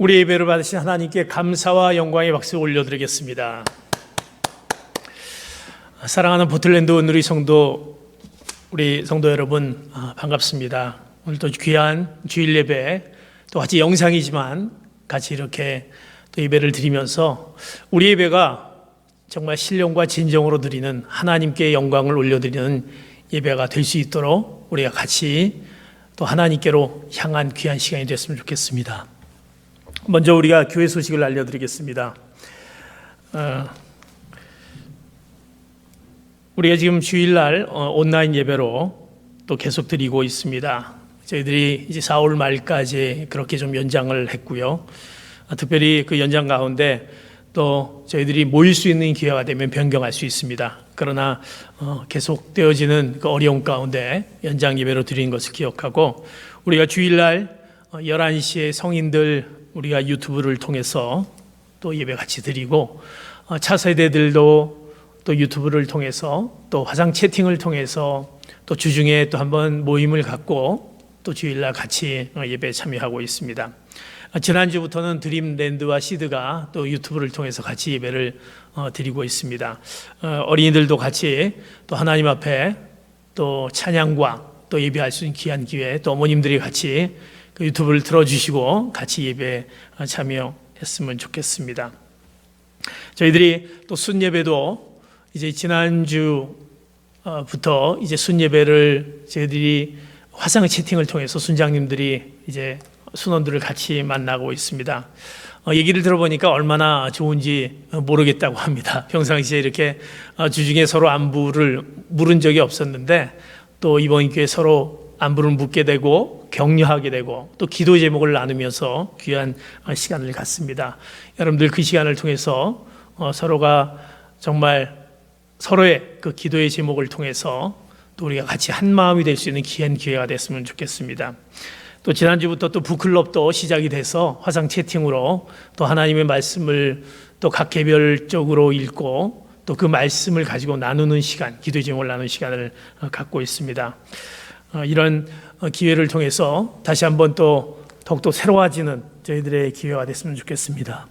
우리 예배를 받으신 하나님께 감사와 영광의 박수 올려드리겠습니다. 사랑하는 포틀랜드 온누리 성도, 우리 성도 여러분, 반갑습니다. 오늘도 귀한 주일 예배, 또 같이 영상이지만 같이 이렇게 또 예배를 드리면서 우리 예배가 정말 신령과 진정으로 드리는, 하나님께 영광을 올려드리는 예배가 될 수 있도록 우리가 같이 또 하나님께로 향한 귀한 시간이 됐으면 좋겠습니다. 먼저 우리가 교회 소식을 알려드리겠습니다. 우리가 지금 주일날 온라인 예배로 또 계속 드리고 있습니다. 저희들이 이제 4월 말까지 그렇게 좀 연장을 했고요. 특별히 그 연장 가운데 또 저희들이 모일 수 있는 기회가 되면 변경할 수 있습니다. 그러나 계속되어지는 그 어려움 가운데 연장 예배로 드리는 것을 기억하고, 우리가 주일날 11시에 성인들 우리가 유튜브를 통해서 또 예배 같이 드리고, 차세대들도 또 유튜브를 통해서 또 화상 채팅을 통해서 또 주중에 또 한번 모임을 갖고 또 주일날 같이 예배에 참여하고 있습니다. 지난주부터는 드림랜드와 시드가 또 유튜브를 통해서 같이 예배를 드리고 있습니다. 어린이들도 같이 또 하나님 앞에 또 찬양과 또 예배할 수 있는 귀한 기회, 또 어머님들이 같이 그 유튜브를 들어주시고 같이 예배에 참여했으면 좋겠습니다. 저희들이 또 순예배도 이제 지난주부터 이제 순예배를 저희들이 화상 채팅을 통해서 순장님들이 이제 순원들을 같이 만나고 있습니다. 얘기를 들어보니까 얼마나 좋은지 모르겠다고 합니다. 평상시에 이렇게 주중에 서로 안부를 물은 적이 없었는데 또 이번 기회에 서로 안부를 묻게 되고 격려하게 되고 또 기도 제목을 나누면서 귀한 시간을 갖습니다. 여러분들 그 시간을 통해서 서로가 정말 서로의 그 기도의 제목을 통해서 또 우리가 같이 한 마음이 될 수 있는 귀한 기회가 됐으면 좋겠습니다. 또 지난주부터 또 북클럽도 시작이 돼서 화상 채팅으로 또 하나님의 말씀을 또 각 개별적으로 읽고 또 그 말씀을 가지고 나누는 시간, 기도의 제목을 나누는 시간을 갖고 있습니다. 이런 기회를 통해서 다시 한번 또 더욱더 새로워지는 저희들의 기회가 됐으면 좋겠습니다.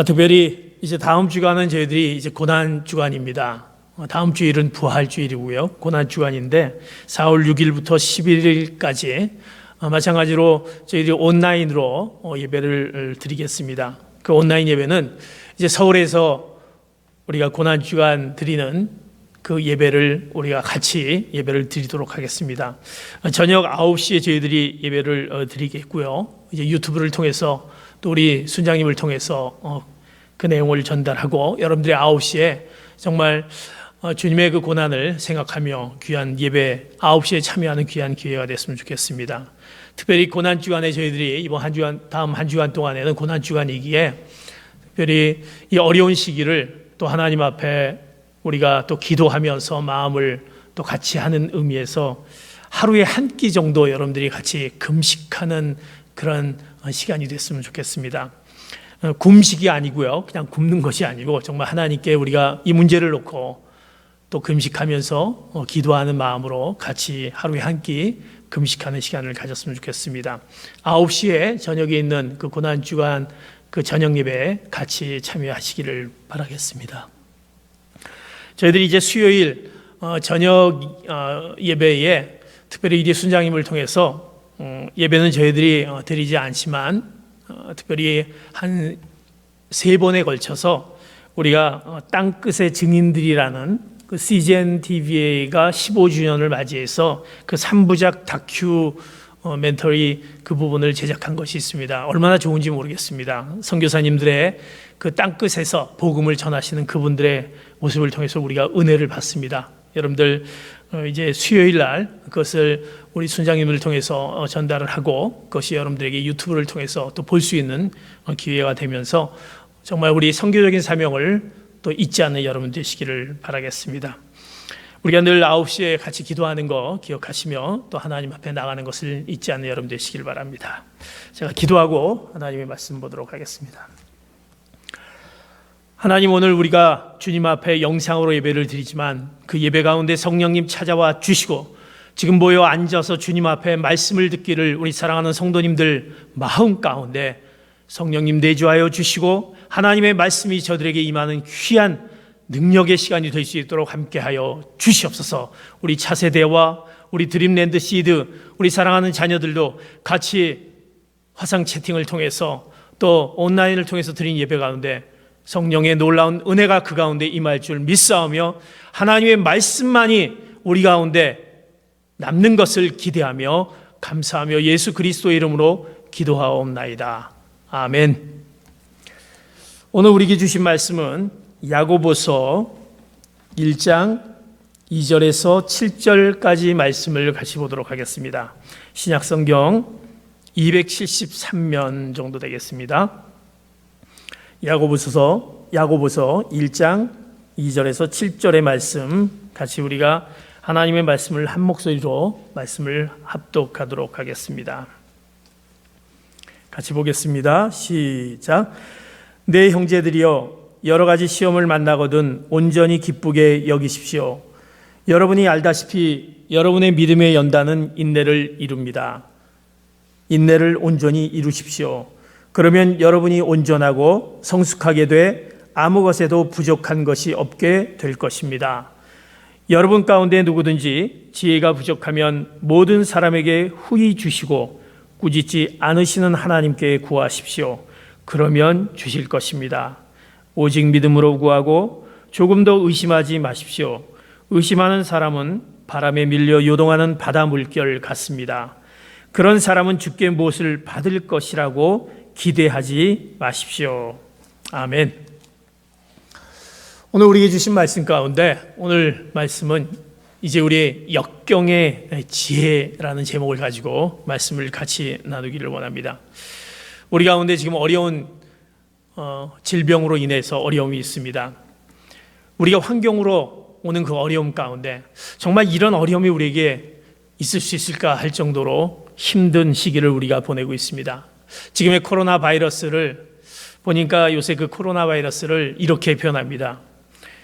특별히 이제 다음 주간은 저희들이 이제 고난 주간입니다. 다음 주일은 부활 주일이고요. 고난 주간인데 4월 6일부터 11일까지 마찬가지로 저희들이 온라인으로 예배를 드리겠습니다. 그 온라인 예배는 이제 서울에서 우리가 고난 주간 드리는 그 예배를 우리가 같이 예배를 드리도록 하겠습니다. 저녁 9시에 저희들이 예배를 드리겠고요. 이제 유튜브를 통해서 또 우리 순장님을 통해서 그 내용을 전달하고 여러분들이 9시에 정말 주님의 그 고난을 생각하며 귀한 예배 9시에 참여하는 귀한 기회가 됐으면 좋겠습니다. 특별히 고난 주간에 저희들이 이번 한 주간, 다음 한 주간 동안에는 고난 주간이기에 특별히 이 어려운 시기를 또 하나님 앞에 우리가 또 기도하면서 마음을 또 같이 하는 의미에서 하루에 한 끼 정도 여러분들이 같이 금식하는 그런 시간이 됐으면 좋겠습니다. 굶식이 아니고요. 그냥 굶는 것이 아니고 정말 하나님께 우리가 이 문제를 놓고 또 금식하면서 기도하는 마음으로 같이 하루에 한 끼 금식하는 시간을 가졌으면 좋겠습니다. 9시에 저녁에 있는 그 고난주간 그 저녁 예배에 같이 참여하시기를 바라겠습니다. 저희들이 이제 수요일 저녁 예배에 특별히 이제 순장님을 통해서 예배는 저희들이 드리지 않지만 특별히 한 3번에 걸쳐서 우리가 땅끝의 증인들이라는 그 CGN TV가 15주년을 맞이해서 그 3부작 다큐멘터리 그 부분을 제작한 것이 있습니다. 얼마나 좋은지 모르겠습니다. 선교사님들의 그 땅끝에서 복음을 전하시는 그분들의 모습을 통해서 우리가 은혜를 받습니다. 여러분들 이제 수요일 날 그것을 우리 순장님을 통해서 전달을 하고 그것이 여러분들에게 유튜브를 통해서 또 볼 수 있는 기회가 되면서 정말 우리 선교적인 사명을 또 잊지 않는 여러분 되시기를 바라겠습니다. 우리가 늘 9시에 같이 기도하는 거 기억하시며 또 하나님 앞에 나가는 것을 잊지 않는 여러분 되시기를 바랍니다. 제가 기도하고 하나님의 말씀 보도록 하겠습니다. 하나님, 오늘 우리가 주님 앞에 영상으로 예배를 드리지만 그 예배 가운데 성령님 찾아와 주시고 지금 모여 앉아서 주님 앞에 말씀을 듣기를 우리 사랑하는 성도님들 마음 가운데 성령님 내주하여 주시고 하나님의 말씀이 저들에게 임하는 귀한 능력의 시간이 될 수 있도록 함께하여 주시옵소서. 우리 차세대와 우리 드림랜드 시드, 우리 사랑하는 자녀들도 같이 화상 채팅을 통해서 또 온라인을 통해서 드린 예배 가운데 성령의 놀라운 은혜가 그 가운데 임할 줄 믿사오며 하나님의 말씀만이 우리 가운데 남는 것을 기대하며 감사하며 예수 그리스도의 이름으로 기도하옵나이다. 아멘. 오늘 우리에게 주신 말씀은 야고보서 1장 2절에서 7절까지 말씀을 같이 보도록 하겠습니다. 신약성경 273면 정도 되겠습니다. 야고보서 1장 2절에서 7절의 말씀 같이 우리가 하나님의 말씀을 한 목소리로 말씀을 합독하도록 하겠습니다. 같이 보겠습니다. 시작. 내 형제들이여 여러 가지 시험을 만나거든 온전히 기쁘게 여기십시오. 여러분이 알다시피 여러분의 믿음의 연단은 인내를 이룹니다. 인내를 온전히 이루십시오. 그러면 여러분이 온전하고 성숙하게 돼 아무 것에도 부족한 것이 없게 될 것입니다. 여러분 가운데 누구든지 지혜가 부족하면 모든 사람에게 후히 주시고 꾸짖지 않으시는 하나님께 구하십시오. 그러면 주실 것입니다. 오직 믿음으로 구하고 조금도 의심하지 마십시오. 의심하는 사람은 바람에 밀려 요동하는 바다 물결 같습니다. 그런 사람은 주께 무엇을 받을 것이라고 기대하지 마십시오. 아멘. 오늘 우리에게 주신 말씀 가운데 오늘 말씀은 이제 우리의 역경의 지혜라는 제목을 가지고 말씀을 같이 나누기를 원합니다. 우리 가운데 지금 어려운 질병으로 인해서 어려움이 있습니다. 우리가 환경으로 오는 그 어려움 가운데 정말 이런 어려움이 우리에게 있을 수 있을까 할 정도로 힘든 시기를 우리가 보내고 있습니다. 지금의 코로나 바이러스를 보니까 요새 그 코로나 바이러스를 이렇게 표현합니다.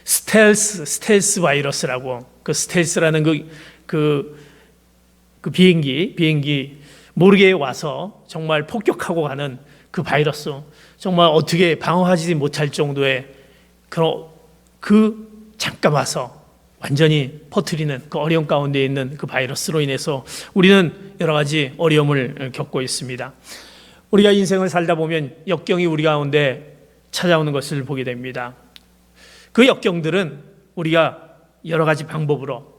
스텔스 바이러스라고. 그 스텔스라는 그 비행기 모르게 와서 정말 폭격하고 가는 그 바이러스, 정말 어떻게 방어하지 못할 정도의 그 잠깐 와서 완전히 퍼뜨리는 그 어려움 가운데 있는 그 바이러스로 인해서 우리는 여러 가지 어려움을 겪고 있습니다. 우리가 인생을 살다 보면 역경이 우리 가운데 찾아오는 것을 보게 됩니다. 그 역경들은 우리가 여러 가지 방법으로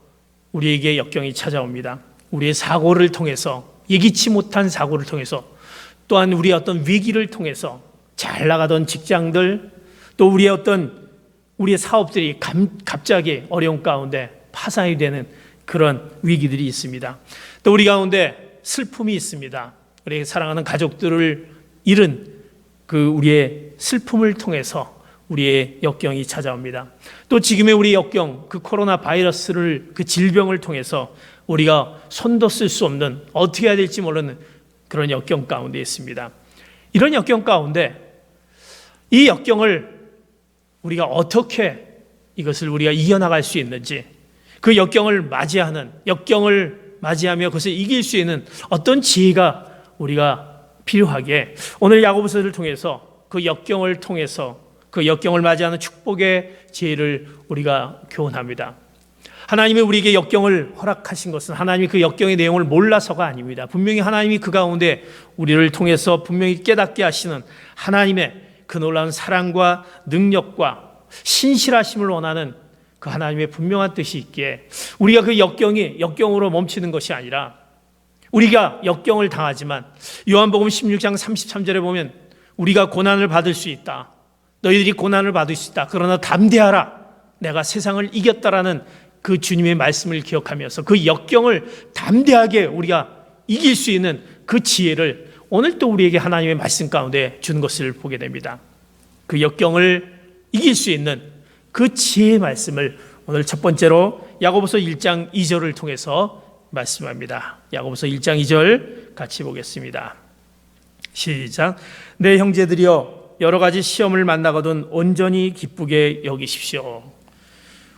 우리에게 역경이 찾아옵니다. 우리의 사고를 통해서, 예기치 못한 사고를 통해서, 또한 우리의 어떤 위기를 통해서 잘 나가던 직장들, 또 우리의 사업들이 갑자기 어려움 가운데 파산이 되는 그런 위기들이 있습니다. 또 우리 가운데 슬픔이 있습니다. 우리 사랑하는 가족들을 잃은 그 우리의 슬픔을 통해서 우리의 역경이 찾아옵니다. 또 지금의 우리 역경, 그 코로나 바이러스를, 그 질병을 통해서 우리가 손도 쓸 수 없는, 어떻게 해야 될지 모르는 그런 역경 가운데 있습니다. 이런 역경 가운데 이 역경을 우리가 어떻게 이것을 우리가 이겨나갈 수 있는지, 그 역경을 맞이하며 그것을 이길 수 있는 어떤 지혜가 우리가 필요하게 오늘 야고보서를 통해서 그 역경을 통해서 그 역경을 맞이하는 축복의 지혜를 우리가 교훈합니다. 하나님이 우리에게 역경을 허락하신 것은 하나님이 그 역경의 내용을 몰라서가 아닙니다. 분명히 하나님이 그 가운데 우리를 통해서 분명히 깨닫게 하시는 하나님의 그 놀라운 사랑과 능력과 신실하심을 원하는 그 하나님의 분명한 뜻이 있기에 우리가 그 역경으로 멈추는 것이 아니라 우리가 역경을 당하지만 요한복음 16장 33절에 보면 우리가 고난을 받을 수 있다. 너희들이 고난을 받을 수 있다. 그러나 담대하라. 내가 세상을 이겼다라는 그 주님의 말씀을 기억하면서 그 역경을 담대하게 우리가 이길 수 있는 그 지혜를 오늘 또 우리에게 하나님의 말씀 가운데 준 것을 보게 됩니다. 그 역경을 이길 수 있는 그 지혜의 말씀을 오늘 첫 번째로 야고보서 1장 2절을 통해서 말씀합니다. 야고보서 1장 2절 같이 보겠습니다. 시작. 내 형제들이여 여러 가지 시험을 만나거든 온전히 기쁘게 여기십시오.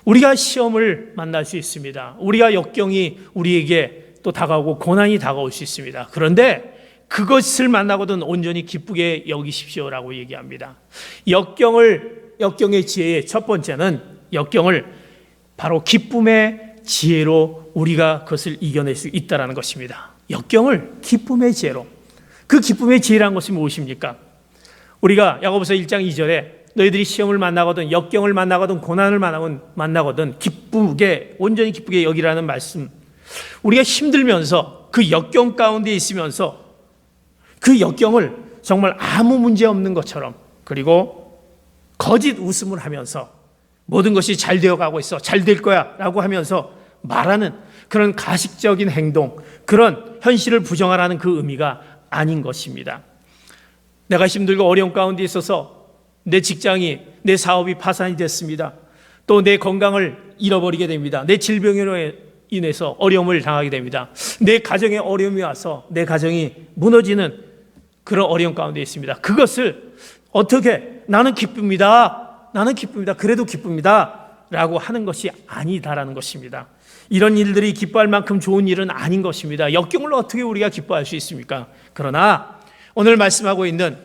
우리가 시험을 만날 수 있습니다. 우리가 역경이 우리에게 또 다가오고 고난이 다가올 수 있습니다. 그런데 그것을 만나거든 온전히 기쁘게 여기십시오라고 얘기합니다. 역경의 지혜의 첫 번째는 역경을 바로 기쁨의 지혜로 우리가 그것을 이겨낼 수 있다는 것입니다. 역경을 기쁨의 지혜로. 그 기쁨의 지혜라는 것이 무엇입니까? 우리가 야고보서 1장 2절에 너희들이 시험을 만나거든 역경을 만나거든 고난을 만나거든 온전히 기쁘게 여기라는 말씀. 우리가 힘들면서 그 역경 가운데 있으면서 그 역경을 정말 아무 문제 없는 것처럼, 그리고 거짓 웃음을 하면서 모든 것이 잘 되어가고 있어, 잘 될 거야 라고 하면서 말하는 그런 가식적인 행동, 그런 현실을 부정하라는 그 의미가 아닌 것입니다. 내가 힘들고 어려운 가운데 있어서 내 직장이, 내 사업이 파산이 됐습니다. 또 내 건강을 잃어버리게 됩니다. 내 질병으로 인해서 어려움을 당하게 됩니다. 내 가정에 어려움이 와서 내 가정이 무너지는 그런 어려움 가운데 있습니다. 그것을 어떻게 나는 기쁩니다. 그래도 기쁩니다. 라고 하는 것이 아니다라는 것입니다. 이런 일들이 기뻐할 만큼 좋은 일은 아닌 것입니다. 역경을 어떻게 우리가 기뻐할 수 있습니까? 그러나 오늘 말씀하고 있는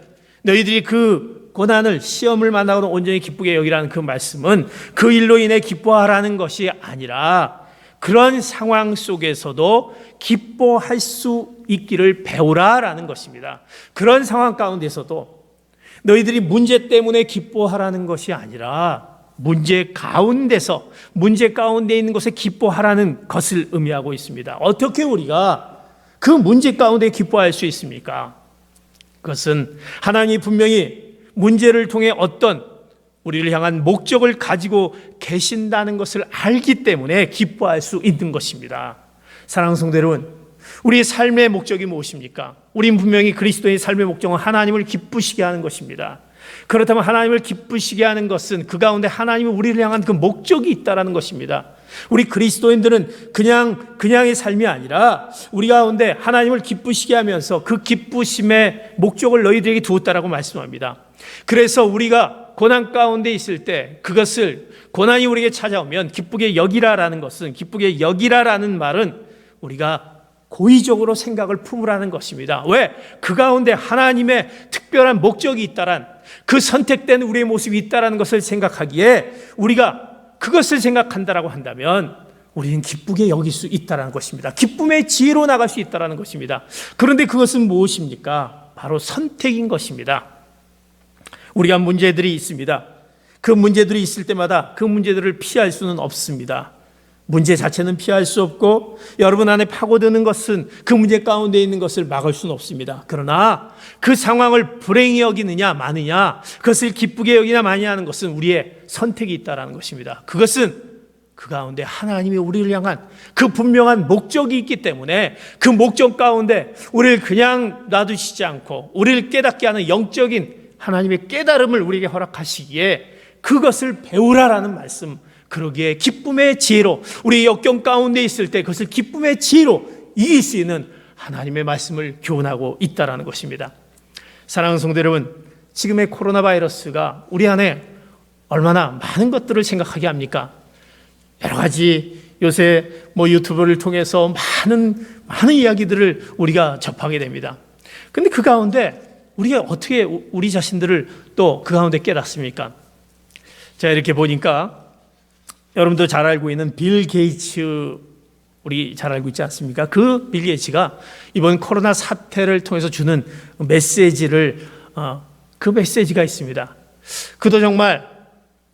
너희들이 그 고난을, 시험을 만나고도 온전히 기쁘게 여기라는 그 말씀은 그 일로 인해 기뻐하라는 것이 아니라 그런 상황 속에서도 기뻐할 수 있기를 배우라라는 것입니다. 그런 상황 가운데서도 너희들이 문제 때문에 기뻐하라는 것이 아니라 문제 가운데 있는 것에 기뻐하라는 것을 의미하고 있습니다. 어떻게 우리가 그 문제 가운데 기뻐할 수 있습니까? 그것은 하나님이 분명히 문제를 통해 어떤 우리를 향한 목적을 가지고 계신다는 것을 알기 때문에 기뻐할 수 있는 것입니다. 사랑하는 성도 여러분, 우리의 삶의 목적이 무엇입니까? 우리는 분명히 그리스도의 삶의 목적은 하나님을 기쁘시게 하는 것입니다. 그렇다면 하나님을 기쁘시게 하는 것은 그 가운데 하나님이 우리를 향한 그 목적이 있다는 것입니다. 우리 그리스도인들은 그냥의 삶이 아니라 우리 가운데 하나님을 기쁘시게 하면서 그 기쁘심의 목적을 너희들에게 두었다라고 말씀합니다. 그래서 우리가 고난 가운데 있을 때 그것을, 고난이 우리에게 찾아오면 기쁘게 여기라라는 것은, 기쁘게 여기라라는 말은 우리가 고의적으로 생각을 품으라는 것입니다. 왜? 그 가운데 하나님의 특별한 목적이 있다란, 그 선택된 우리의 모습이 있다라는 것을 생각하기에 우리가 그것을 생각한다라고 한다면 우리는 기쁘게 여길 수 있다라는 것입니다. 기쁨의 지혜로 나갈 수 있다라는 것입니다. 그런데 그것은 무엇입니까? 바로 선택인 것입니다. 우리가 문제들이 있습니다. 그 문제들이 있을 때마다 그 문제들을 피할 수는 없습니다. 문제 자체는 피할 수 없고 여러분 안에 파고드는 것은 그 문제 가운데 있는 것을 막을 수는 없습니다. 그러나 그 상황을 불행히 여기느냐 마느냐, 그것을 기쁘게 여기냐 마느냐 하는 것은 우리의 선택이 있다는 것입니다. 그것은 그 가운데 하나님이 우리를 향한 그 분명한 목적이 있기 때문에 그 목적 가운데 우리를 그냥 놔두시지 않고 우리를 깨닫게 하는 영적인 하나님의 깨달음을 우리에게 허락하시기에 그것을 배우라라는 말씀, 그러기에 기쁨의 지혜로, 우리 역경 가운데 있을 때 그것을 기쁨의 지혜로 이길 수 있는 하나님의 말씀을 교훈하고 있다는 것입니다. 사랑하는 성도 여러분, 지금의 코로나 바이러스가 우리 안에 얼마나 많은 것들을 생각하게 합니까? 여러 가지 요새 유튜브를 통해서 많은 이야기들을 우리가 접하게 됩니다. 그런데 그 가운데 우리가 어떻게 우리 자신들을 또 그 가운데 깨닫습니까? 자, 이렇게 보니까 여러분도 잘 알고 있는 빌 게이츠, 우리 잘 알고 있지 않습니까? 그 빌 게이츠가 이번 코로나 사태를 통해서 주는 메시지를, 그 메시지가 있습니다. 그도 정말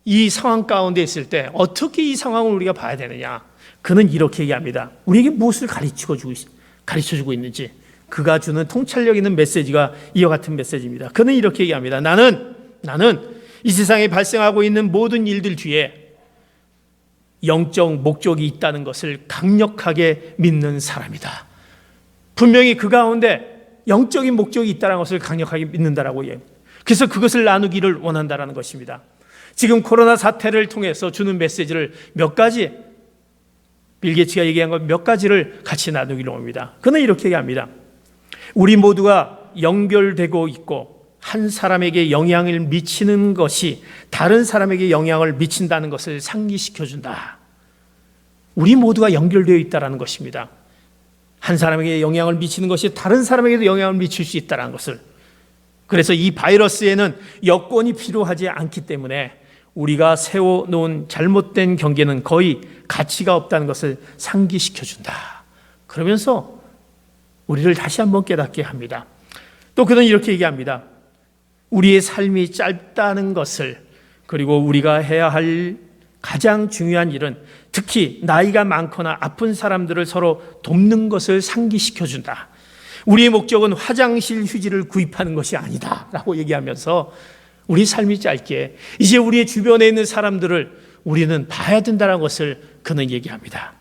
이 상황 가운데 있을 때 어떻게 이 상황을 우리가 봐야 되느냐, 그는 이렇게 얘기합니다. 우리에게 무엇을 가르쳐주고 있는지, 그가 주는 통찰력 있는 메시지가 이와 같은 메시지입니다. 그는 이렇게 얘기합니다. 나는 이 세상에 발생하고 있는 모든 일들 뒤에 영적 목적이 있다는 것을 강력하게 믿는 사람이다. 분명히 그 가운데 영적인 목적이 있다는 것을 강력하게 믿는다라고 얘기합니다. 그래서 그것을 나누기를 원한다라는 것입니다. 지금 코로나 사태를 통해서 주는 메시지를 몇 가지, 빌 게이츠가 얘기한 것 몇 가지를 같이 나누기로 합니다. 그는 이렇게 얘기합니다. 우리 모두가 연결되고 있고 한 사람에게 영향을 미치는 것이 다른 사람에게 영향을 미친다는 것을 상기시켜준다. 우리 모두가 연결되어 있다는 것입니다. 한 사람에게 영향을 미치는 것이 다른 사람에게도 영향을 미칠 수 있다는 것을. 그래서 이 바이러스에는 여건이 필요하지 않기 때문에 우리가 세워놓은 잘못된 경계는 거의 가치가 없다는 것을 상기시켜준다. 그러면서 우리를 다시 한번 깨닫게 합니다. 또 그는 이렇게 얘기합니다. 우리의 삶이 짧다는 것을, 그리고 우리가 해야 할 가장 중요한 일은 특히 나이가 많거나 아픈 사람들을 서로 돕는 것을 상기시켜준다. 우리의 목적은 화장실 휴지를 구입하는 것이 아니다 라고 얘기하면서 우리 삶이 짧게 이제 우리의 주변에 있는 사람들을 우리는 봐야 된다는 것을 그는 얘기합니다.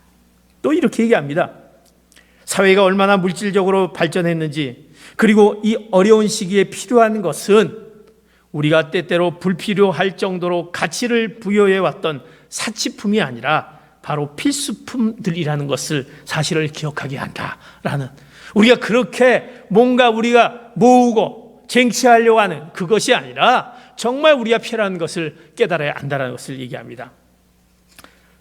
또 이렇게 얘기합니다. 사회가 얼마나 물질적으로 발전했는지, 그리고 이 어려운 시기에 필요한 것은 우리가 때때로 불필요할 정도로 가치를 부여해 왔던 사치품이 아니라 바로 필수품들이라는 것을 사실을 기억하게 한다라는, 우리가 그렇게 뭔가 우리가 모으고 쟁취하려고 하는 그것이 아니라 정말 우리가 필요한 것을 깨달아야 한다는 것을 얘기합니다.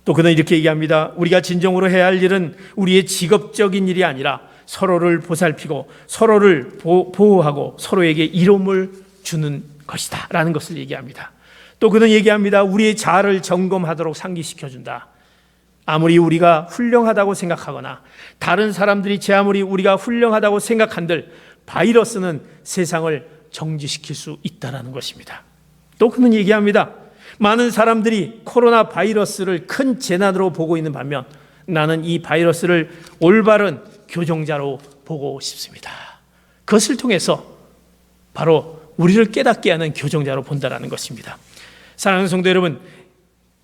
또 그는 이렇게 얘기합니다. 우리가 진정으로 해야 할 일은 우리의 직업적인 일이 아니라 서로를 보살피고 서로를 보호하고 서로에게 이로움을 주는 것이다 라는 것을 얘기합니다. 또 그는 얘기합니다. 우리의 자아를 점검하도록 상기시켜준다. 아무리 우리가 훌륭하다고 생각하거나 다른 사람들이 제 아무리 우리가 훌륭하다고 생각한들 바이러스는 세상을 정지시킬 수 있다는 것입니다. 또 그는 얘기합니다. 많은 사람들이 코로나 바이러스를 큰 재난으로 보고 있는 반면 나는 이 바이러스를 올바른 교정자로 보고 싶습니다. 그것을 통해서 바로 우리를 깨닫게 하는 교정자로 본다는 것입니다. 사랑하는 성도 여러분,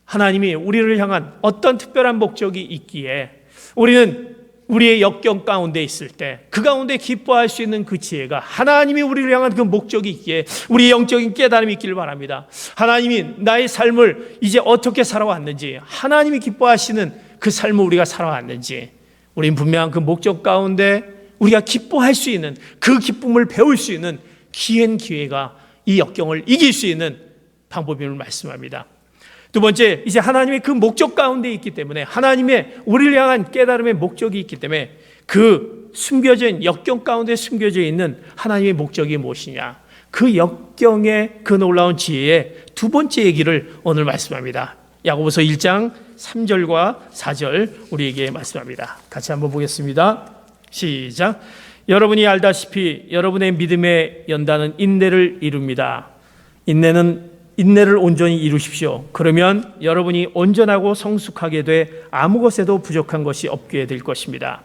하나님이 우리를 향한 어떤 특별한 목적이 있기에 우리는 우리의 역경 가운데 있을 때 그 가운데 기뻐할 수 있는 그 지혜가, 하나님이 우리를 향한 그 목적이 있기에 우리의 영적인 깨달음이 있기를 바랍니다. 하나님이 나의 삶을 이제 어떻게 살아왔는지, 하나님이 기뻐하시는 그 삶을 우리가 살아왔는지, 우리는 분명한 그 목적 가운데 우리가 기뻐할 수 있는, 그 기쁨을 배울 수 있는 귀한 기회가 이 역경을 이길 수 있는 방법임을 말씀합니다. 두 번째, 이제 하나님의 그 목적 가운데 있기 때문에, 하나님의 우리를 향한 깨달음의 목적이 있기 때문에 그 숨겨진 역경 가운데 숨겨져 있는 하나님의 목적이 무엇이냐, 그 역경의 그 놀라운 지혜의 두 번째 얘기를 오늘 말씀합니다. 야고보서 1장 3절과 4절 우리에게 말씀합니다. 같이 한번 보겠습니다. 시작. 여러분이 알다시피 여러분의 믿음의 연단은 인내를 이룹니다. 인내를 온전히 이루십시오. 그러면 여러분이 온전하고 성숙하게 돼 아무 것에도 부족한 것이 없게 될 것입니다.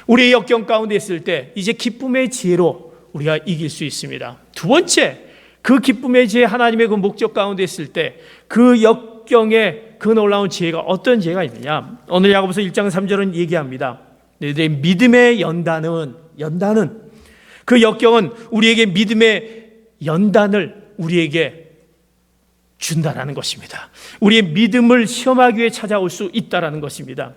우리의 역경 가운데 있을 때 이제 기쁨의 지혜로 우리가 이길 수 있습니다. 두 번째, 그 기쁨의 지혜, 하나님의 그 목적 가운데 있을 때 그 역경의 그 놀라운 지혜가 어떤 지혜가 있느냐, 오늘 야고보서 1장 3절은 얘기합니다. 너희들의 믿음의 연단은 그 역경은 우리에게 믿음의 연단을 우리에게 준다라는 것입니다. 우리의 믿음을 시험하기 위해 찾아올 수 있다라는 것입니다.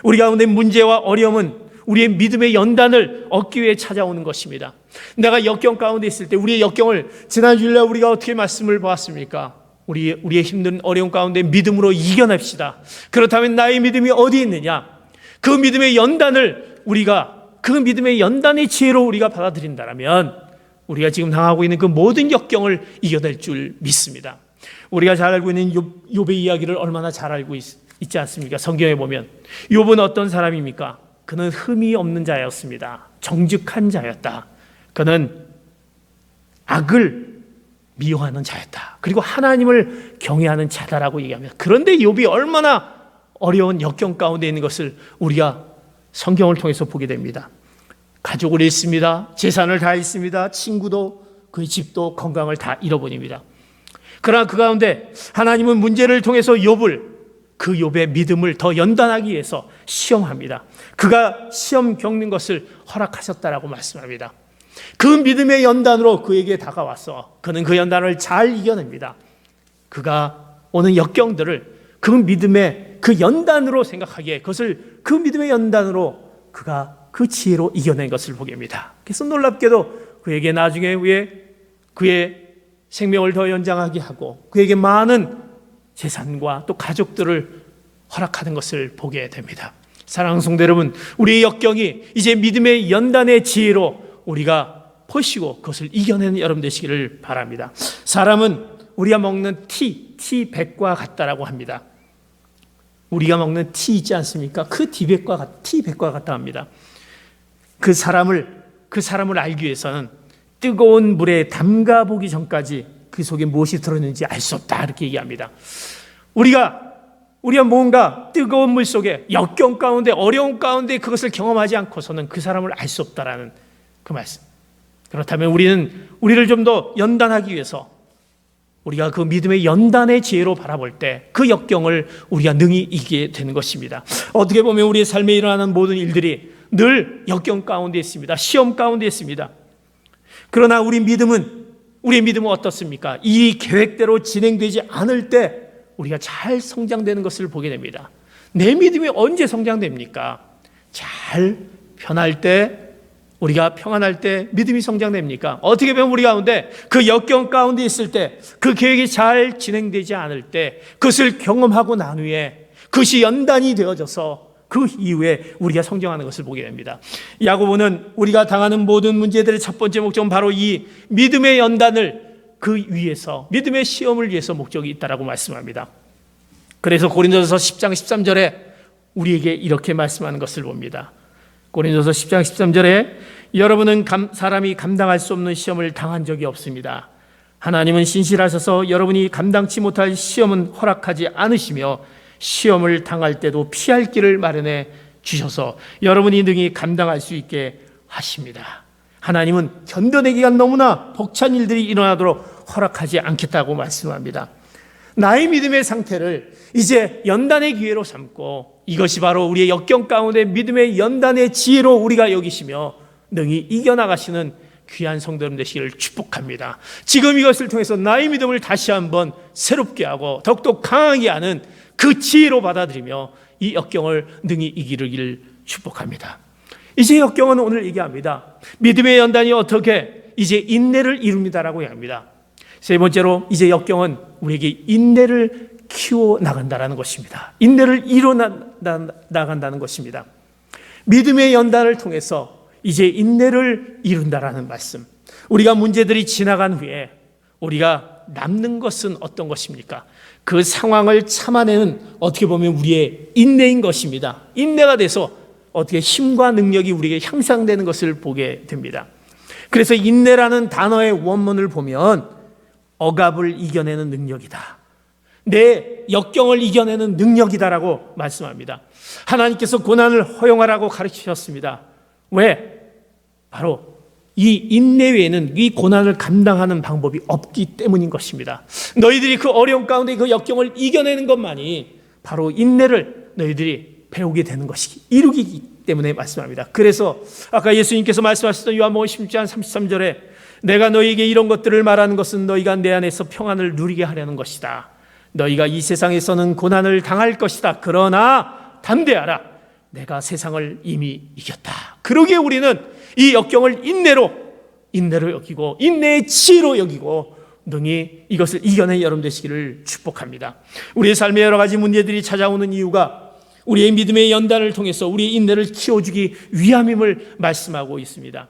우리 가운데 문제와 어려움은 우리의 믿음의 연단을 얻기 위해 찾아오는 것입니다. 내가 역경 가운데 있을 때 우리의 역경을 지난 주일날 우리가 어떻게 말씀을 보았습니까? 우리의 힘든 어려움 가운데 믿음으로 이겨냅시다. 그렇다면 나의 믿음이 어디 있느냐? 그 믿음의 연단을 그 믿음의 연단의 지혜로 우리가 받아들인다면 우리가 지금 당하고 있는 그 모든 역경을 이겨낼 줄 믿습니다. 우리가 잘 알고 있는 욥의 이야기를 얼마나 잘 알고 있지 않습니까? 성경에 보면 욥은 어떤 사람입니까? 그는 흠이 없는 자였습니다. 정직한 자였다. 그는 악을 미워하는 자였다. 그리고 하나님을 경외하는 자다라고 얘기합니다. 그런데 욥이 얼마나 어려운 역경 가운데 있는 것을 우리가 성경을 통해서 보게 됩니다. 가족을 잃습니다. 재산을 다 잃습니다. 친구도, 그의 집도, 건강을 다 잃어버립니다. 그러나 그 가운데 하나님은 문제를 통해서 그 욥의 믿음을 더 연단하기 위해서 시험합니다. 그가 시험 겪는 것을 허락하셨다라고 말씀합니다. 그 믿음의 연단으로 그에게 다가와서 그는 그 연단을 잘 이겨냅니다. 그가 오는 역경들을 그 믿음의 그 연단으로 생각하기에 그것을 그 믿음의 연단으로 그가 그 지혜로 이겨낸 것을 보게 됩니다. 그래서 놀랍게도 그에게 나중에 그의 생명을 더 연장하게 하고 그에게 많은 재산과 또 가족들을 허락하는 것을 보게 됩니다. 사랑하는 성도 여러분, 우리의 역경이 이제 믿음의 연단의 지혜로 우리가 보시고 그것을 이겨내는 여러분 되시기를 바랍니다. 사람은 우리가 먹는 티백과 같다라고 합니다. 우리가 먹는 티 있지 않습니까? 그 티백과 같다 합니다. 그 사람을 알기 위해서는 뜨거운 물에 담가 보기 전까지 그 속에 무엇이 들어있는지 알 수 없다, 이렇게 얘기합니다. 우리가 뭔가 뜨거운 물 속에 역경 가운데 어려운 가운데 그것을 경험하지 않고서는 그 사람을 알 수 없다라는 그 말씀. 그렇다면 우리를 좀 더 연단하기 위해서 우리가 그 믿음의 연단의 지혜로 바라볼 때 그 역경을 우리가 능히 이기게 되는 것입니다. 어떻게 보면 우리의 삶에 일어나는 모든 일들이 늘 역경 가운데 있습니다. 시험 가운데 있습니다. 그러나 우리의 믿음은 어떻습니까? 이 계획대로 진행되지 않을 때 우리가 잘 성장되는 것을 보게 됩니다. 내 믿음이 언제 성장됩니까? 잘 편할 때, 우리가 평안할 때 믿음이 성장됩니까? 어떻게 보면 우리 가운데 그 역경 가운데 있을 때, 그 계획이 잘 진행되지 않을 때, 그것을 경험하고 난 후에 그것이 연단이 되어져서 그 이후에 우리가 성장하는 것을 보게 됩니다. 야고보는 우리가 당하는 모든 문제들의 첫 번째 목적은 바로 이 믿음의 연단을 그 위에서, 믿음의 시험을 위해서 목적이 있다라고 말씀합니다. 그래서 고린도서 10장 13절에 우리에게 이렇게 말씀하는 것을 봅니다. 고린도서 10장 13절에 여러분은 사람이 감당할 수 없는 시험을 당한 적이 없습니다. 하나님은 신실하셔서 여러분이 감당치 못할 시험은 허락하지 않으시며 시험을 당할 때도 피할 길을 마련해 주셔서 여러분이 능히 감당할 수 있게 하십니다. 하나님은 견뎌내기가 너무나 벅찬 일들이 일어나도록 허락하지 않겠다고 말씀합니다. 나의 믿음의 상태를 이제 연단의 기회로 삼고 이것이 바로 우리의 역경 가운데 믿음의 연단의 지혜로 우리가 여기시며 능히 이겨나가시는 귀한 성도 여러분 되시기를 축복합니다. 지금 이것을 통해서 나의 믿음을 다시 한번 새롭게 하고 더욱더 강하게 하는 그 지혜로 받아들이며 이 역경을 능히 이기를 축복합니다. 이제 역경은 오늘 얘기합니다. 믿음의 연단이 어떻게 이제 인내를 이룹니다라고 얘기합니다. 세 번째로 이제 역경은 우리에게 인내를 키워 나간다라는 것입니다. 인내를 이뤄 나간다는 것입니다. 믿음의 연단을 통해서 이제 인내를 이룬다라는 말씀. 우리가 문제들이 지나간 후에 우리가 남는 것은 어떤 것입니까? 그 상황을 참아내는 어떻게 보면 우리의 인내인 것입니다. 인내가 돼서 어떻게 힘과 능력이 우리에게 향상되는 것을 보게 됩니다. 그래서 인내라는 단어의 원문을 보면 억압을 이겨내는 능력이다, 내 역경을 이겨내는 능력이다라고 말씀합니다. 하나님께서 고난을 허용하라고 가르치셨습니다. 왜? 바로 이 인내 외에는 이 고난을 감당하는 방법이 없기 때문인 것입니다. 너희들이 그 어려움 가운데 그 역경을 이겨내는 것만이 바로 인내를 너희들이 배우게 되는 것이기, 이루기 때문에 말씀합니다. 그래서 아까 예수님께서 말씀하셨던 요한복음 16장 33절에 내가 너희에게 이런 것들을 말하는 것은 너희가 내 안에서 평안을 누리게 하려는 것이다. 너희가 이 세상에서는 고난을 당할 것이다. 그러나 담대하라. 내가 세상을 이미 이겼다. 그러기에 우리는 이 역경을 인내로 여기고 인내의 지혜로 여기고 능히 이것을 이겨낸 여러분 되시기를 축복합니다. 우리의 삶에 여러 가지 문제들이 찾아오는 이유가 우리의 믿음의 연단을 통해서 우리의 인내를 키워주기 위함임을 말씀하고 있습니다.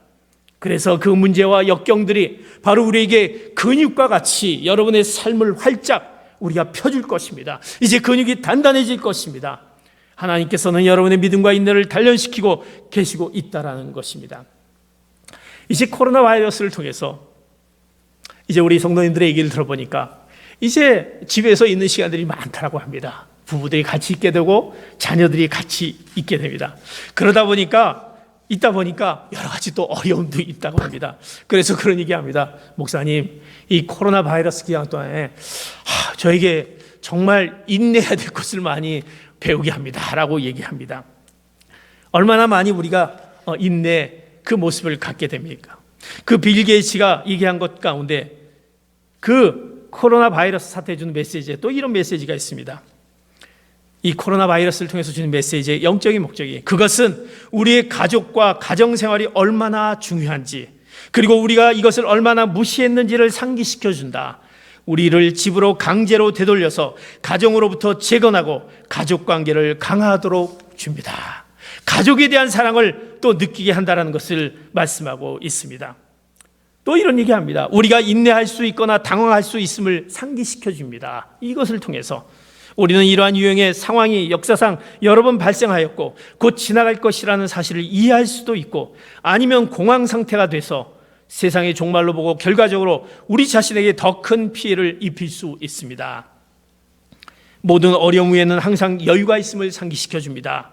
그래서 그 문제와 역경들이 바로 우리에게 근육과 같이 여러분의 삶을 활짝 우리가 펴줄 것입니다. 이제 근육이 단단해질 것입니다. 하나님께서는 여러분의 믿음과 인내를 단련시키고 계시고 있다라는 것입니다. 이제 코로나 바이러스를 통해서 이제 우리 성도님들의 얘기를 들어보니까 이제 집에서 있는 시간들이 많다라고 합니다. 부부들이 같이 있게 되고 자녀들이 같이 있게 됩니다. 그러다 보니까 있다 보니까 여러 가지 또 어려움도 있다고 합니다. 그래서 그런 얘기합니다. 목사님, 이 코로나 바이러스 기간 동안에 저에게 정말 인내해야 될 것을 많이 배우게 합니다라고 얘기합니다. 얼마나 많이 우리가 인내 그 모습을 갖게 됩니까? 그 빌 게이츠가 얘기한 것 가운데 그 코로나 바이러스 사태에 주는 메시지에 또 이런 메시지가 있습니다. 이 코로나 바이러스를 통해서 주는 메시지의 영적인 목적이, 그것은 우리의 가족과 가정생활이 얼마나 중요한지, 그리고 우리가 이것을 얼마나 무시했는지를 상기시켜 준다. 우리를 집으로 강제로 되돌려서 가정으로부터 재건하고 가족 관계를 강화하도록 줍니다. 가족에 대한 사랑을 또 느끼게 한다는 것을 말씀하고 있습니다. 또 이런 얘기합니다. 우리가 인내할 수 있거나 당황할 수 있음을 상기시켜 줍니다. 이것을 통해서 우리는 이러한 유형의 상황이 역사상 여러 번 발생하였고 곧 지나갈 것이라는 사실을 이해할 수도 있고, 아니면 공황 상태가 돼서 세상의 종말로 보고 결과적으로 우리 자신에게 더 큰 피해를 입힐 수 있습니다. 모든 어려움 위에는 항상 여유가 있음을 상기시켜 줍니다.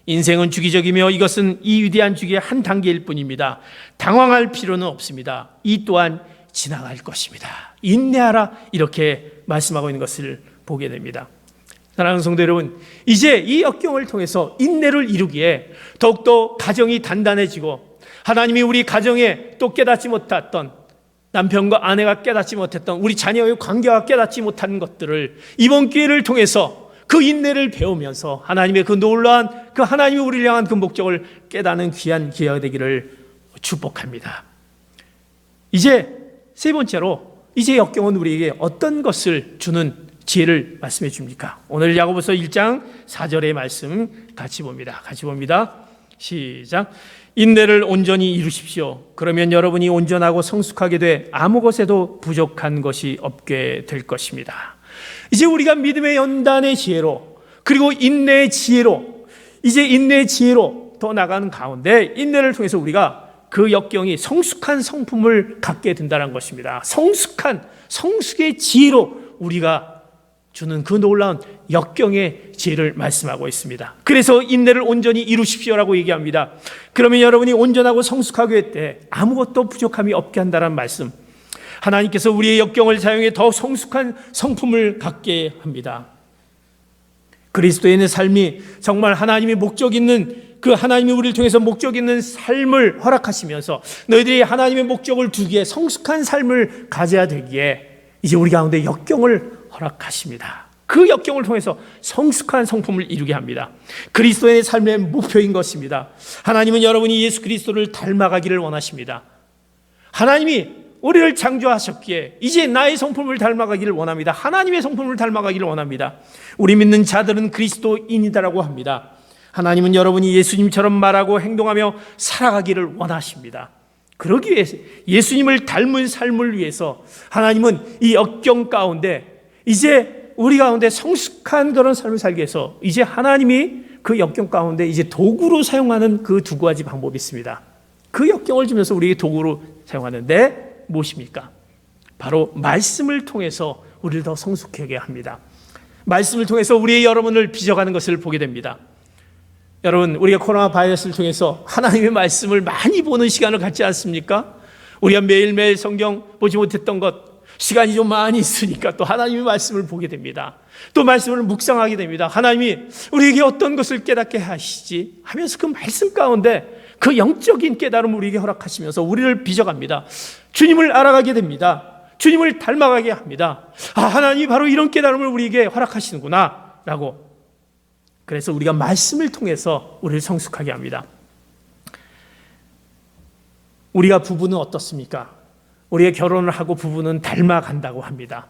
인생은 주기적이며 이것은 이 위대한 주기의 한 단계일 뿐입니다. 당황할 필요는 없습니다. 이 또한 지나갈 것입니다. 인내하라, 이렇게 말씀하고 있는 것을 보게 됩니다. 사랑하는 성도 여러분, 이제 이 역경을 통해서 인내를 이루기에 더욱더 가정이 단단해지고, 하나님이 우리 가정에 또 깨닫지 못했던, 남편과 아내가 깨닫지 못했던 우리 자녀의 관계가 깨닫지 못한 것들을 이번 기회를 통해서 그 인내를 배우면서 하나님의 그 놀라운 그 하나님이 우리를 향한 그 목적을 깨닫는 귀한 기회가 되기를 축복합니다. 이제 세 번째로, 이제 역경은 우리에게 어떤 것을 주는 지혜를 말씀해 줍니까? 오늘 야고보서 1장 4절의 말씀 같이 봅니다. 시작. 인내를 온전히 이루십시오. 그러면 여러분이 온전하고 성숙하게 돼 아무 것에도 부족한 것이 없게 될 것입니다. 이제 우리가 믿음의 연단의 지혜로, 그리고 인내의 지혜로, 이제 인내의 지혜로 더 나가는 가운데 인내를 통해서 우리가 그 역경이 성숙한 성품을 갖게 된다는 것입니다. 성숙의 지혜로 우리가 주는 그 놀라운 역경의 지혜를 말씀하고 있습니다. 그래서 인내를 온전히 이루십시오라고 얘기합니다. 그러면 여러분이 온전하고 성숙하게 할 때 아무것도 부족함이 없게 한다는 말씀, 하나님께서 우리의 역경을 사용해 더 성숙한 성품을 갖게 합니다. 그리스도인의 삶이 정말 하나님의 목적 있는, 그 하나님이 우리를 통해서 목적 있는 삶을 허락하시면서 너희들이 하나님의 목적을 두기에 성숙한 삶을 가져야 되기에 이제 우리 가운데 역경을 허락하십니다. 그 역경을 통해서 성숙한 성품을 이루게 합니다. 그리스도인의 삶의 목표인 것입니다. 하나님은 여러분이 예수 그리스도를 닮아가기를 원하십니다. 하나님이 우리를 창조하셨기에 이제 나의 성품을 닮아가기를 원합니다. 하나님의 성품을 닮아가기를 원합니다. 우리 믿는 자들은 그리스도인이다라고 합니다. 하나님은 여러분이 예수님처럼 말하고 행동하며 살아가기를 원하십니다. 그러기 위해서, 예수님을 닮은 삶을 위해서 하나님은 이 역경 가운데 이제 우리 가운데 성숙한 그런 삶을 살기 위해서 이제 하나님이 그 역경 가운데 이제 도구로 사용하는 그 두 가지 방법이 있습니다. 그 역경을 주면서 우리에게 도구로 사용하는데 무엇입니까? 바로 말씀을 통해서 우리를 더 성숙하게 합니다. 말씀을 통해서 우리의 여러분을 빚어가는 것을 보게 됩니다. 여러분, 우리가 코로나 바이러스를 통해서 하나님의 말씀을 많이 보는 시간을 갖지 않습니까? 우리가 매일매일 성경 보지 못했던 것, 시간이 좀 많이 있으니까 또 하나님의 말씀을 보게 됩니다. 또 말씀을 묵상하게 됩니다. 하나님이 우리에게 어떤 것을 깨닫게 하시지 하면서 그 말씀 가운데 그 영적인 깨달음을 우리에게 허락하시면서 우리를 빚어갑니다. 주님을 알아가게 됩니다. 주님을 닮아가게 합니다. 아, 하나님이 바로 이런 깨달음을 우리에게 허락하시는구나 라고. 그래서 우리가 말씀을 통해서 우리를 성숙하게 합니다. 우리가 부부는 어떻습니까? 우리가 결혼을 하고 부부는 닮아간다고 합니다.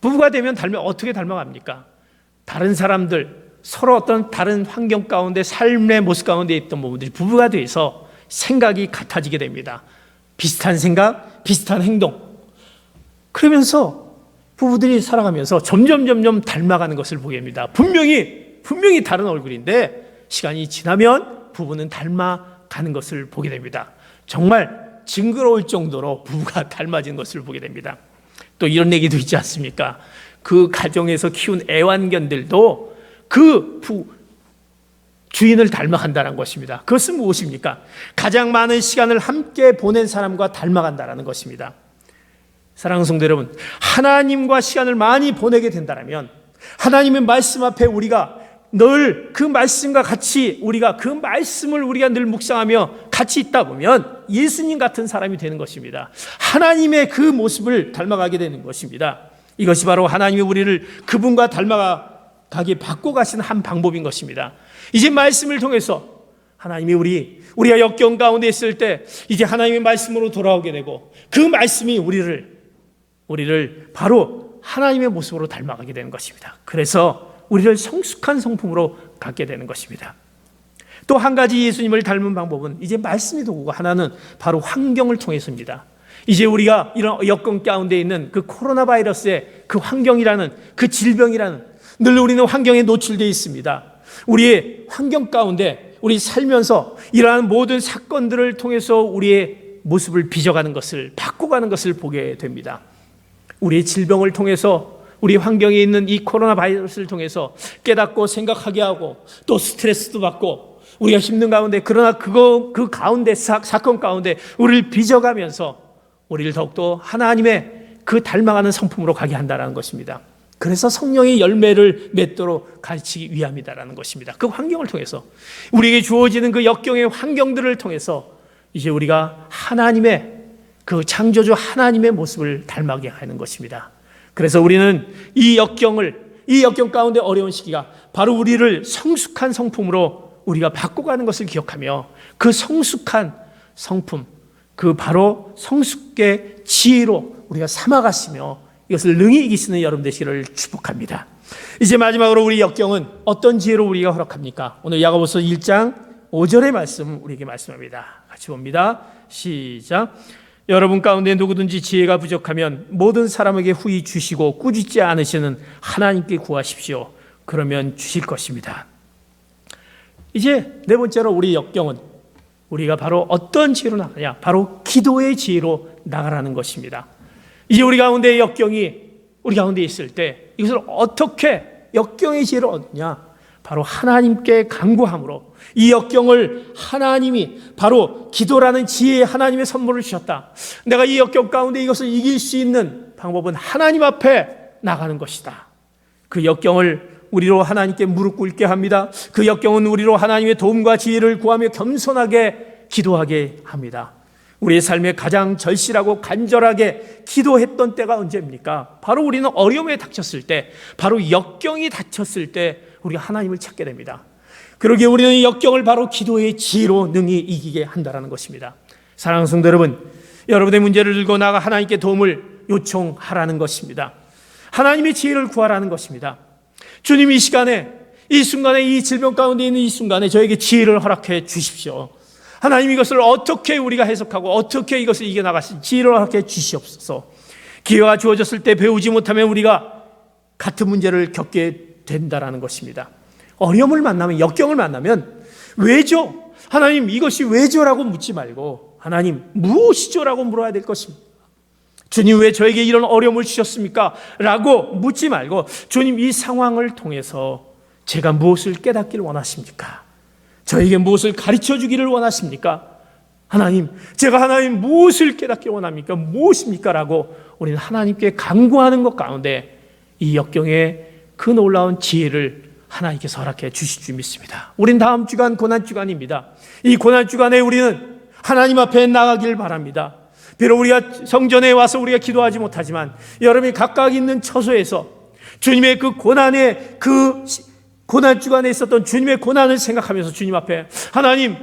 부부가 되면 어떻게 닮아갑니까? 다른 사람들, 서로 어떤 다른 환경 가운데, 삶의 모습 가운데 있던 부부들이 부부가 돼서 생각이 같아지게 됩니다. 비슷한 생각, 비슷한 행동. 그러면서 부부들이 살아가면서 점점 닮아가는 것을 보게 됩니다. 분명히 다른 얼굴인데 시간이 지나면 부부는 닮아가는 것을 보게 됩니다. 정말 징그러울 정도로 부부가 닮아진 것을 보게 됩니다. 또 이런 얘기도 있지 않습니까? 그 가정에서 키운 애완견들도 그 주인을 닮아간다는 것입니다. 그것은 무엇입니까? 가장 많은 시간을 함께 보낸 사람과 닮아간다는 것입니다. 사랑하는 성도 여러분, 하나님과 시간을 많이 보내게 된다면, 하나님의 말씀 앞에 우리가 늘 그 말씀과 같이 우리가 그 말씀을 우리가 늘 묵상하며 같이 있다 보면 예수님 같은 사람이 되는 것입니다. 하나님의 그 모습을 닮아가게 되는 것입니다. 이것이 바로 하나님이 우리를 그분과 닮아가게 바꿔가시는 한 방법인 것입니다. 이제 말씀을 통해서 하나님이 우리가 역경 가운데 있을 때 이제 하나님의 말씀으로 돌아오게 되고 그 말씀이 우리를 바로 하나님의 모습으로 닮아가게 되는 것입니다. 그래서 우리를 성숙한 성품으로 갖게 되는 것입니다. 또 한 가지 예수님을 닮은 방법은 이제 말씀이 도구고 하나는 바로 환경을 통해서입니다. 이제 우리가 이런 여건 가운데 있는 그 코로나 바이러스의 그 환경이라는 그 질병이라는 늘 우리는 환경에 노출되어 있습니다. 우리의 환경 가운데 우리 살면서 이러한 모든 사건들을 통해서 우리의 모습을 빚어가는 것을 바꿔가는 것을 보게 됩니다. 우리의 질병을 통해서 우리 환경에 있는 이 코로나 바이러스를 통해서 깨닫고 생각하게 하고 또 스트레스도 받고 우리가 힘든 가운데 그러나 그 가운데 사건 가운데 우리를 빚어가면서 우리를 더욱더 하나님의 그 닮아가는 성품으로 가게 한다는 것입니다. 그래서 성령의 열매를 맺도록 가르치기 위함이다라는 것입니다. 그 환경을 통해서 우리에게 주어지는 그 역경의 환경들을 통해서 이제 우리가 하나님의 그 창조주 하나님의 모습을 닮아가게 하는 것입니다. 그래서 우리는 이 역경 가운데 어려운 시기가 바로 우리를 성숙한 성품으로 우리가 바꿔가는 것을 기억하며 그 성숙한 성품, 그 바로 성숙의 지혜로 우리가 삼아가시며 이것을 능히 이기시는 여러분 되시기를 축복합니다. 이제 마지막으로 우리 역경은 어떤 지혜로 우리가 허락합니까? 오늘 야고보서 1장 5절의 말씀 우리에게 말씀합니다. 같이 봅니다. 시작. 여러분 가운데 누구든지 지혜가 부족하면 모든 사람에게 후히 주시고 꾸짖지 않으시는 하나님께 구하십시오. 그러면 주실 것입니다. 이제 네 번째로 우리 역경은 우리가 바로 어떤 지혜로 나가냐? 바로 기도의 지혜로 나가라는 것입니다. 이제 우리 가운데 역경이 우리 가운데 있을 때 이것을 어떻게 역경의 지혜를 얻느냐? 바로 하나님께 간구함으로 이 역경을 하나님이 바로 기도라는 지혜의 하나님의 선물을 주셨다. 내가 이 역경 가운데 이것을 이길 수 있는 방법은 하나님 앞에 나가는 것이다. 그 역경을 우리로 하나님께 무릎 꿇게 합니다. 그 역경은 우리로 하나님의 도움과 지혜를 구하며 겸손하게 기도하게 합니다. 우리의 삶에 가장 절실하고 간절하게 기도했던 때가 언제입니까? 바로 우리는 어려움에 닥쳤을 때, 바로 역경이 닥쳤을 때 우리가 하나님을 찾게 됩니다. 그러기에 우리는 이 역경을 바로 기도의 지혜로 능히 이기게 한다는 것입니다. 사랑하는 성도 여러분, 여러분의 문제를 들고 나가 하나님께 도움을 요청하라는 것입니다. 하나님의 지혜를 구하라는 것입니다. 주님, 이 시간에, 이 순간에, 이 질병 가운데 있는 이 순간에 저에게 지혜를 허락해 주십시오. 하나님, 이것을 어떻게 우리가 해석하고 어떻게 이것을 이겨나가실 지혜를 허락해 주시옵소서. 기회가 주어졌을 때 배우지 못하면 우리가 같은 문제를 겪게 된다라는 것입니다. 어려움을 만나면, 역경을 만나면 왜죠? 하나님, 이것이 왜죠라고 묻지 말고 하나님, 무엇이죠라고 물어야 될 것입니다. 주님, 왜 저에게 이런 어려움을 주셨습니까? 라고 묻지 말고 주님, 이 상황을 통해서 제가 무엇을 깨닫기를 원하십니까? 저에게 무엇을 가르쳐 주기를 원하십니까? 하나님, 제가 하나님 무엇을 깨닫기를 원합니까? 무엇입니까? 라고 우리는 하나님께 간구하는 것 가운데 이 역경의 그 놀라운 지혜를 하나님께서 허락해 주실 줄 믿습니다. 우린 다음 주간 고난주간입니다. 이 고난주간에 우리는 하나님 앞에 나가길 바랍니다. 비록 우리가 성전에 와서 우리가 기도하지 못하지만 여러분이 각각 있는 처소에서 주님의 그 고난의 그 고난 주간에 있었던 주님의 고난을 생각하면서 주님 앞에 하나님,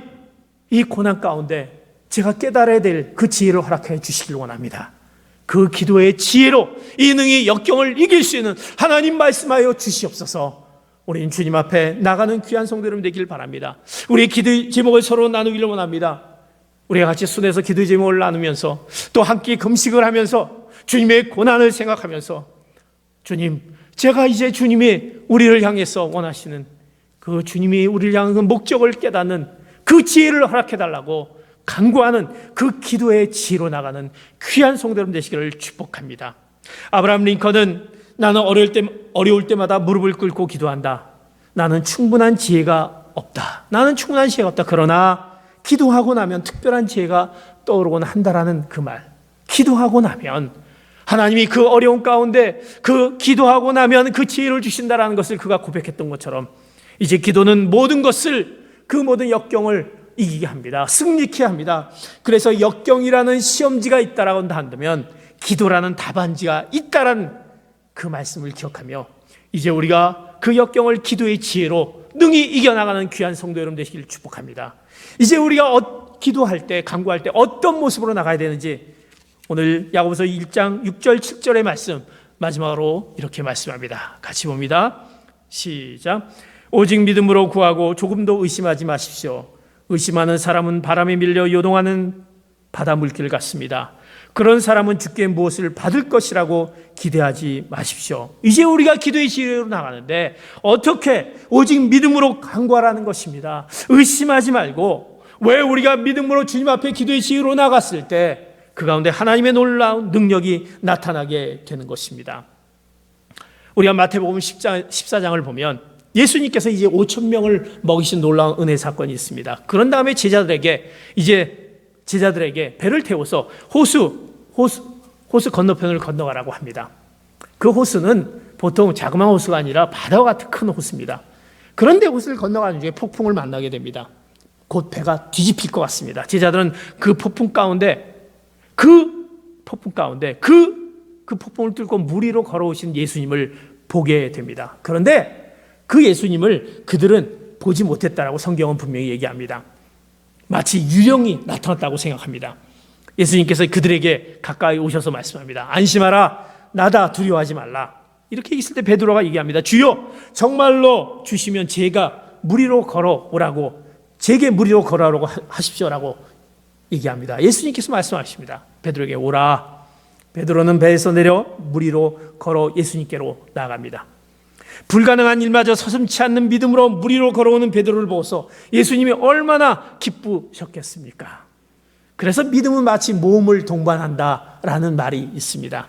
이 고난 가운데 제가 깨달아야 될 그 지혜를 허락해 주시길 원합니다. 그 기도의 지혜로 이 능히 역경을 이길 수 있는 하나님 말씀하여 주시옵소서. 우리는 주님 앞에 나가는 귀한 성도 여러분 되길 바랍니다. 우리의 기도 제목을 서로 나누기를 원합니다. 우리가 같이 손에서 기도 제목을 나누면서 또 함께 금식을 하면서 주님의 고난을 생각하면서 주님, 제가 이제 주님이 우리를 향해서 원하시는 그 주님이 우리를 향한 목적을 깨닫는 그 지혜를 허락해달라고 간구하는 그 기도의 지혜로 나가는 귀한 성도 여러분 되시기를 축복합니다. 아브라함 링컨은 나는 어려울 때마다 무릎을 꿇고 기도한다. 나는 충분한 지혜가 없다. 나는 충분한 지혜가 없다. 그러나 기도하고 나면 특별한 지혜가 떠오르곤 한다라는 그 말. 기도하고 나면 하나님이 그 어려운 가운데 그 기도하고 나면 그 지혜를 주신다라는 것을 그가 고백했던 것처럼 이제 기도는 모든 것을 그 모든 역경을 이기게 합니다. 승리케 합니다. 그래서 역경이라는 시험지가 있다라고 한다면 기도라는 답안지가 있다라는 그 말씀을 기억하며 이제 우리가 그 역경을 기도의 지혜로 능히 이겨나가는 귀한 성도 여러분 되시기를 축복합니다. 이제 우리가 기도할 때, 간구할 때 어떤 모습으로 나가야 되는지 오늘 야고보서 1장 6절 7절의 말씀 마지막으로 이렇게 말씀합니다. 같이 봅니다. 시작. 오직 믿음으로 구하고 조금도 의심하지 마십시오. 의심하는 사람은 바람에 밀려 요동하는 바다 물길 같습니다. 그런 사람은 주께 무엇을 받을 것이라고 기대하지 마십시오. 이제 우리가 기도의 지혜로 나가는데 어떻게? 오직 믿음으로 간구하라는 것입니다. 의심하지 말고, 왜 우리가 믿음으로 주님 앞에 기도의 지혜로 나갔을 때 그 가운데 하나님의 놀라운 능력이 나타나게 되는 것입니다. 우리가 마태복음 14장을 보면 예수님께서 이제 5천 명을 먹이신 놀라운 은혜 사건이 있습니다. 그런 다음에 제자들에게 배를 태워서 호수 건너편을 건너가라고 합니다. 그 호수는 보통 자그마한 호수가 아니라 바다와 같은 큰 호수입니다. 그런데 호수를 건너가는 중에 폭풍을 만나게 됩니다. 곧 배가 뒤집힐 것 같습니다. 제자들은 그 폭풍 가운데 그 폭풍을 뚫고 물 위로 걸어오신 예수님을 보게 됩니다. 그런데 그 예수님을 그들은 보지 못했다라고 성경은 분명히 얘기합니다. 마치 유령이 나타났다고 생각합니다. 예수님께서 그들에게 가까이 오셔서 말씀합니다. 안심하라, 나다, 두려워하지 말라. 이렇게 있을 때 베드로가 얘기합니다. 주여, 정말로 주시면 제가 물 위로 걸어오라고, 제게 물 위로 걸어오라고 하십시오라고 얘기합니다. 예수님께서 말씀하십니다. 베드로에게 오라. 베드로는 배에서 내려 물 위로 걸어 예수님께로 나아갑니다. 불가능한 일마저 서슴지 않는 믿음으로 물 위로 걸어오는 베드로를 보고서 예수님이 얼마나 기쁘셨겠습니까? 그래서 믿음은 마치 모험을 동반한다라는 말이 있습니다.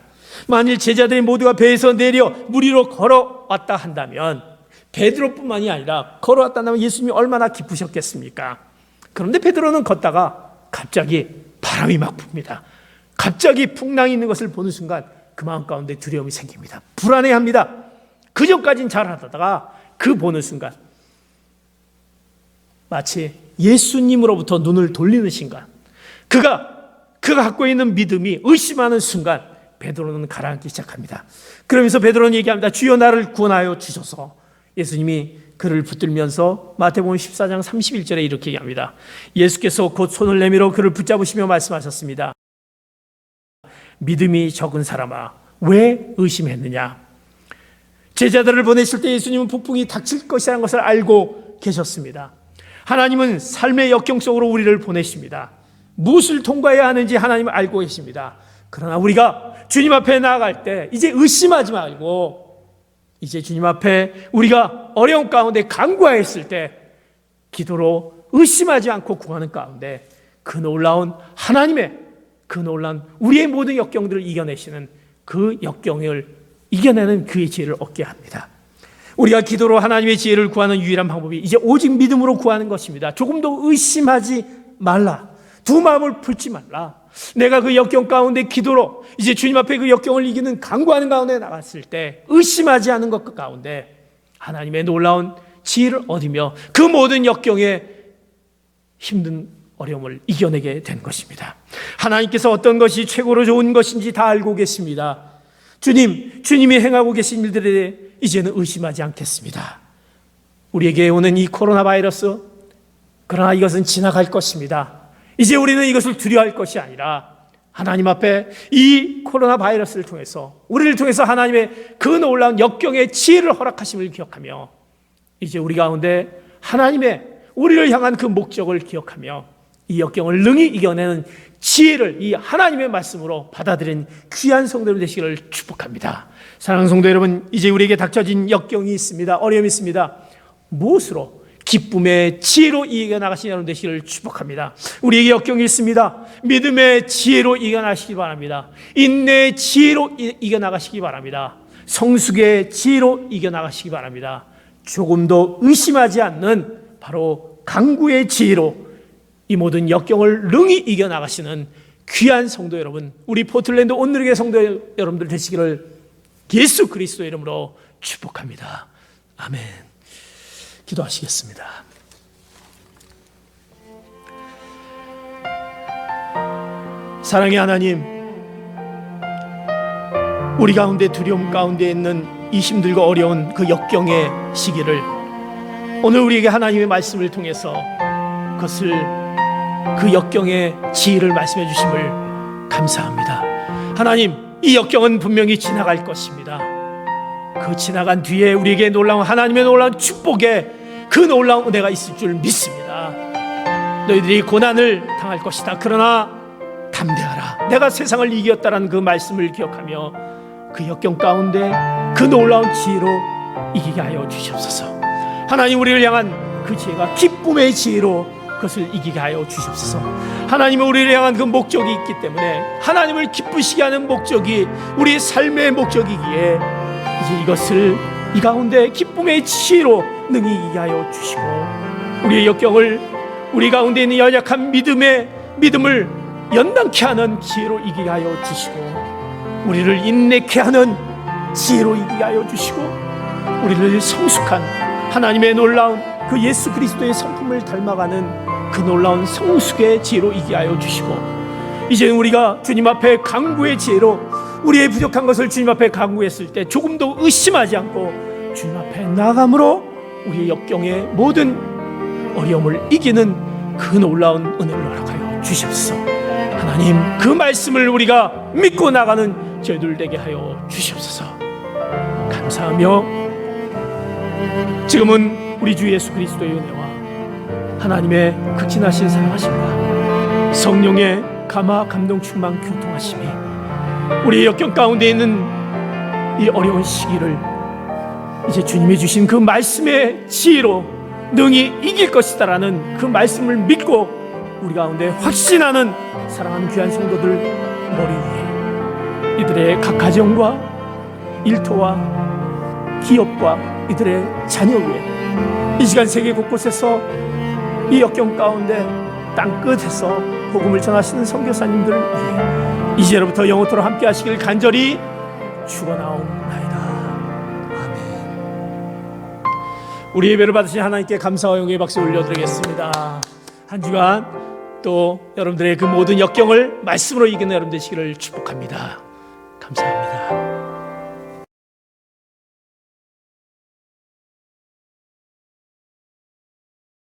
만일 제자들이 모두가 배에서 내려 물 위로 걸어왔다 한다면, 베드로뿐만이 아니라 걸어왔다면 예수님이 얼마나 기쁘셨겠습니까? 그런데 베드로는 걷다가 갑자기 바람이 막 붑니다. 갑자기 풍랑이 있는 것을 보는 순간 그 마음 가운데 두려움이 생깁니다. 불안해합니다. 그전까지는 잘하다가 그 보는 순간 마치 예수님으로부터 눈을 돌리는 순간, 그가 갖고 있는 믿음이 의심하는 순간 베드로는 가라앉기 시작합니다. 그러면서 베드로는 얘기합니다. 주여, 나를 구원하여 주소서. 예수님이 그를 붙들면서 마태복음 14장 31절에 이렇게 얘기합니다. 예수께서 곧 손을 내밀어 그를 붙잡으시며 말씀하셨습니다. 믿음이 적은 사람아, 왜 의심했느냐? 제자들을 보내실 때 예수님은 폭풍이 닥칠 것이라는 것을 알고 계셨습니다. 하나님은 삶의 역경 속으로 우리를 보내십니다. 무엇을 통과해야 하는지 하나님은 알고 계십니다. 그러나 우리가 주님 앞에 나아갈 때 이제 의심하지 말고, 이제 주님 앞에 우리가 어려운 가운데 간구하였을 때 기도로 의심하지 않고 구하는 가운데 그 놀라운 하나님의, 그 놀라운 우리의 모든 역경들을 이겨내시는, 그 역경을 이겨내는 그의 지혜를 얻게 합니다. 우리가 기도로 하나님의 지혜를 구하는 유일한 방법이 이제 오직 믿음으로 구하는 것입니다. 조금도 의심하지 말라. 두 마음을 풀지 말라. 내가 그 역경 가운데 기도로 이제 주님 앞에 그 역경을 이기는 간구하는 가운데 나갔을 때 의심하지 않은 것 가운데 하나님의 놀라운 지혜를 얻으며 그 모든 역경의 힘든 어려움을 이겨내게 된 것입니다. 하나님께서 어떤 것이 최고로 좋은 것인지 다 알고 계십니다. 주님이 행하고 계신 일들에 대해 이제는 의심하지 않겠습니다. 우리에게 오는 이 코로나 바이러스, 그러나 이것은 지나갈 것입니다. 이제 우리는 이것을 두려워할 것이 아니라 하나님 앞에 이 코로나 바이러스를 통해서, 우리를 통해서 하나님의 그 놀라운 역경의 지혜를 허락하심을 기억하며 이제 우리 가운데 하나님의 우리를 향한 그 목적을 기억하며 이 역경을 능히 이겨내는 지혜를 이 하나님의 말씀으로 받아들인 귀한 성도들 되시기를 축복합니다. 사랑하는 성도 여러분, 이제 우리에게 닥쳐진 역경이 있습니다. 어려움이 있습니다. 무엇으로? 기쁨의 지혜로 이겨나가시는 여러분 되시기를 축복합니다. 우리에게 역경이 있습니다. 믿음의 지혜로 이겨나가시기 바랍니다. 인내의 지혜로 이겨나가시기 바랍니다. 성숙의 지혜로 이겨나가시기 바랍니다. 조금도 의심하지 않는 바로 간구의 지혜로 이 모든 역경을 능히 이겨나가시는 귀한 성도 여러분, 우리 포틀랜드 온누리교회 성도 여러분들 되시기를 예수 그리스도의 이름으로 축복합니다. 아멘. 기도하시겠습니다. 사랑의 하나님, 우리 가운데 두려움 가운데 있는 이 힘들고 어려운 그 역경의 시기를 오늘 우리에게 하나님의 말씀을 통해서 그것을 그 역경의 지혜를 말씀해 주심을 감사합니다. 하나님, 이 역경은 분명히 지나갈 것입니다. 그 지나간 뒤에 우리에게 놀라운 하나님의 놀라운 축복에 그 놀라운 은혜가 있을 줄 믿습니다. 너희들이 고난을 당할 것이다. 그러나 담대하라. 내가 세상을 이겼다라는 그 말씀을 기억하며 그 역경 가운데 그 놀라운 지혜로 이기게 하여 주시옵소서. 하나님, 우리를 향한 그 지혜가 기쁨의 지혜로 그것을 이기게 하여 주시옵소서. 하나님은 우리를 향한 그 목적이 있기 때문에, 하나님을 기쁘시게 하는 목적이 우리의 삶의 목적이기에 이제 이것을 이 가운데 기쁨의 지혜로 능히 이기게 하여 주시고, 우리의 역경을 우리 가운데 있는 연약한 믿음을 연단케 하는 지혜로 이기게 하여 주시고, 우리를 인내케 하는 지혜로 이기게 하여 주시고, 우리를 성숙한 하나님의 놀라운 그 예수 그리스도의 성품을 닮아가는 그 놀라운 성숙의 지혜로 이기게 하여 주시고, 이제는 우리가 주님 앞에 간구의 지혜로 우리의 부족한 것을 주님 앞에 간구했을 때 조금도 의심하지 않고 주님 앞에 나아감으로 우리의 역경의 모든 어려움을 이기는 그 놀라운 은혜를 허락하여 주시옵소서. 하나님, 그 말씀을 우리가 믿고 나가는 저희들 되게 하여 주시옵소서. 감사하며 지금은 우리 주 예수 그리스도의 은혜와 하나님의 극진하신 사랑하심과 성령의 감화 감동 충만 교통하심이 우리의 역경 가운데 있는 이 어려운 시기를 이제 주님이 주신 그 말씀의 지혜로 능히 이길 것이다라는 그 말씀을 믿고 우리 가운데 확신하는 사랑하는 귀한 성도들 머리 위에, 이들의 각 가정과 일터와 기업과 이들의 자녀 위에, 이 시간 세계 곳곳에서 이 역경 가운데 땅끝에서 복음을 전하시는 선교사님들 위해 이제로부터 영원토록 함께 하시길 간절히 축원하옵나이다. 아멘. 우리 예배를 받으신 하나님께 감사와 영광의 박수 올려드리겠습니다. 한 주간 또 여러분들의 그 모든 역경을 말씀으로 이기는 여러분 되시기를 축복합니다. 감사합니다.